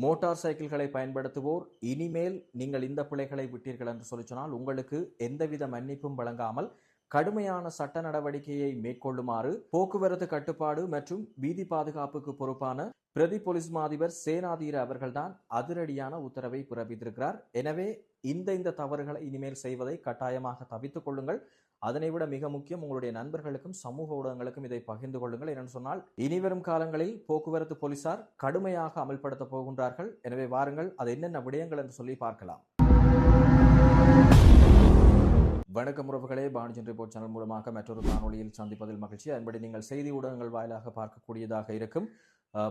Motor சைக்கிள்களை பயன்படுத்துவோர் இனிமேல் நீங்கள் இந்த பிழைகளை விட்டீர்கள் என்று சொல்லி சொன்னால் உங்களுக்கு எந்தவித மன்னிப்பும் வழங்காமல் கடுமையான சட்ட நடவடிக்கையை மேற்கொள்ளுமாறு போக்குவரத்து கட்டுப்பாடு மற்றும் வீதி பாதுகாப்புக்கு பொறுப்பான பிரதி போலீஸ் மா அதிபர் சேனாதீர அவர்கள்தான் அதிரடியான உத்தரவை பிறப்பித்திருக்கிறார். எனவே இந்த தவறுகளை இனிமேல் செய்வதை கட்டாயமாக தவித்துக் கொள்ளுங்கள். அதனை விட மிக முக்கியம், உங்களுடைய நண்பர்களுக்கும் சமூக ஊடகங்களுக்கும் இதை பகிர்ந்து கொள்ளுங்கள். என்னென்னு சொன்னால் இனிவரும் காலங்களில் போக்குவரத்து போலீசார் கடுமையாக அமல்படுத்த போகின்றார்கள். எனவே வாருங்கள், அது என்னென்ன விடயங்கள் என்று சொல்லி பார்க்கலாம். வணக்கம் உறவுகளே, பாணிஜன் ரிப்போர்ட் சேனல் மூலமாக மற்றொரு காணொலியில் சந்திப்பதில் மகிழ்ச்சி. அதன்படி நீங்கள் செய்தி ஊடகங்கள் வாயிலாக பார்க்கக்கூடியதாக இருக்கும்.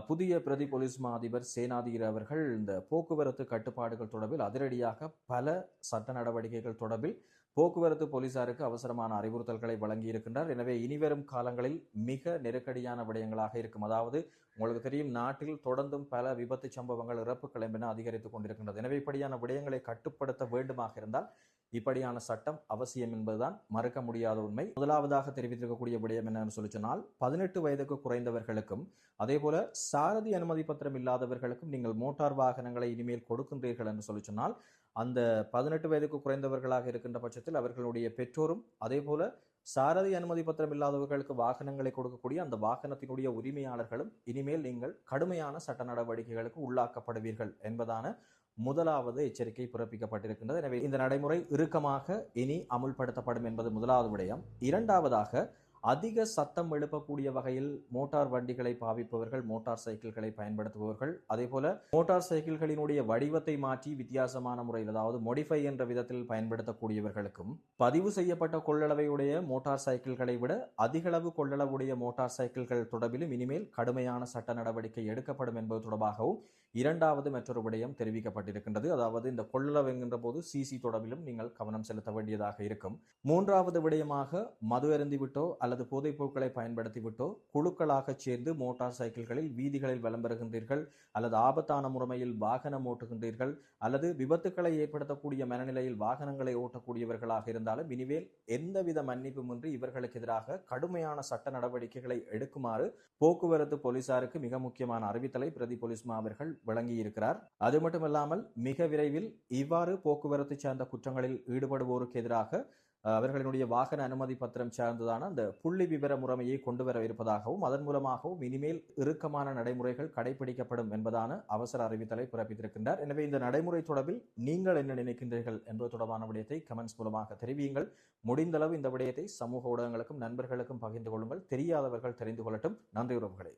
புதிய பிரதி போலீஸ் மா அதிபர் சேனாதீர அவர்கள் இந்த போக்குவரத்து கட்டுப்பாடுகள் தொடர்பில் அதிரடியாக பல சட்ட நடவடிக்கைகள் தொடர்பில் போக்குவரத்து போலீசாருக்கு அவசரமான அறிவுறுத்தல்களை வழங்கி இருக்கின்றார். எனவே இனிவரும் காலங்களில் மிக நெருக்கடியான விடயங்களாக இருக்கும். அதாவது உங்களுக்கு தெரியும், நாட்டில் தொடர்ந்தும் பல விபத்து சம்பவங்கள், இறப்புகள் என்பன அதிகரித்துக் கொண்டிருக்கின்றது. எனவே இப்படியான விடயங்களை கட்டுப்படுத்த வேண்டுமாக இருந்தால் இப்படியான சட்டம் அவசியம் என்பதுதான் மறுக்க முடியாத உண்மை. முதலாவதாக தெரிவித்திருக்கக்கூடிய விடயம் என்னன்னு சொல்லி சொன்னால், 18 வயதுக்கு குறைந்தவர்களுக்கும் அதே போல சாரதி அனுமதி பத்திரம் இல்லாதவர்களுக்கும் நீங்கள் மோட்டார் வாகனங்களை இனிமேல் கொடுக்கின்றீர்கள் என்று சொல்லி சொன்னால், அந்த 18 வயதுக்கு குறைந்தவர்களாக இருக்கின்ற பட்சத்தில் அவர்களுடைய பெற்றோரும் அதே போல சாரதி அனுமதி பத்திரம் இல்லாதவர்களுக்கு வாகனங்களை கொடுக்கக்கூடிய அந்த வாகனத்தினுடைய உரிமையாளர்களும் இனிமேல் நீங்கள் கடுமையான சட்ட நடவடிக்கைகளுக்கு உள்ளாக்கப்படுவீர்கள் என்பதான முதலாவது எச்சரிக்கை பிறப்பிக்கப்பட்டிருக்கின்றது. எனவே இந்த நடைமுறை இறுக்கமாக இனி அமுல்படுத்தப்படும் என்பது முதலாவது விடயம். இரண்டாவதாக, அதிக சத்தம் எழுப்பக்கூடிய வகையில் மோட்டார் வண்டிகளை பாவிப்பவர்கள், மோட்டார் சைக்கிள்களை பயன்படுத்துபவர்கள், அதே போல மோட்டார் சைக்கிள்களினுடைய வடிவத்தை மாற்றி வித்தியாசமான முறையில், அதாவது மோடிஃபை என்ற விதத்தில் பயன்படுத்தக்கூடியவர்களுக்கும், பதிவு செய்யப்பட்ட கொள்ளளவையுடைய மோட்டார் சைக்கிள்களை விட அதிகளவு கொள்ளளவுடைய மோட்டார் சைக்கிள்கள் தொடர்பிலும் இனிமேல் கடுமையான சட்ட நடவடிக்கை எடுக்கப்படும் என்பது தொடர்பாகவும் இரண்டாவது மற்றொரு விடயம் தெரிவிக்கப்பட்டிருக்கின்றது. அதாவது இந்த கொள்ளளவு என்கின்ற போது சிசி தொடர்பிலும் நீங்கள் கவனம் செலுத்த வேண்டியதாக இருக்கும். மூன்றாவது விடயமாக, மது அருந்திவிட்டோ அல்லது போதைப் பொருட்களை பயன்படுத்திவிட்டோ குழுக்களாக சேர்ந்து மோட்டார் சைக்கிள்களில் வீதிகளில் வலம் பெறுகின்றீர்கள், அல்லது ஆபத்தான முறையில் வாகனம் ஓட்டுகின்றீர்கள், அல்லது விபத்துக்களை ஏற்படுத்தக்கூடிய மனநிலையில் வாகனங்களை ஓட்டக்கூடியவர்களாக இருந்தாலும் இனிமேல் எந்தவித மன்னிப்புமின்றி இவர்களுக்கு எதிராக கடுமையான சட்ட நடவடிக்கைகளை எடுக்குமாறு போக்குவரத்து போலீசாருக்கு மிக முக்கியமான அறிவித்தலை பிரதி போலீஸ் மா அவர்கள் வழங்கி இருக்கிறார். அது மட்டுமல்லாமல் மிக விரைவில் இவ்வாறு போக்குவரத்து சார்ந்த குற்றங்களில் ஈடுபடுவோருக்கு எதிராக அவர்களினுடைய வாகன அனுமதி பத்திரம் சார்ந்ததான அந்த புள்ளி விவர முறைமையை கொண்டு வர இருப்பதாகவும் அதன் மூலமாகவும் இனிமேல் இறுக்கமான நடைமுறைகள் கடைபிடிக்கப்படும் என்பதான அவசர அறிவித்தலை பிறப்பித்திருக்கின்றார். எனவே இந்த நடைமுறை தொடர்பில் நீங்கள் என்ன நினைக்கின்றீர்கள் என்பது தொடர்பான விடயத்தை கமெண்ட்ஸ் மூலமாக தெரிவியுங்கள். முடிந்தளவு இந்த விடயத்தை சமூக ஊடகங்களுக்கும் நண்பர்களுக்கும் பகிர்ந்து கொள்ளுங்கள். தெரியாதவர்கள் தெரிந்து கொள்ளட்டும். நன்றி உறவுகளே.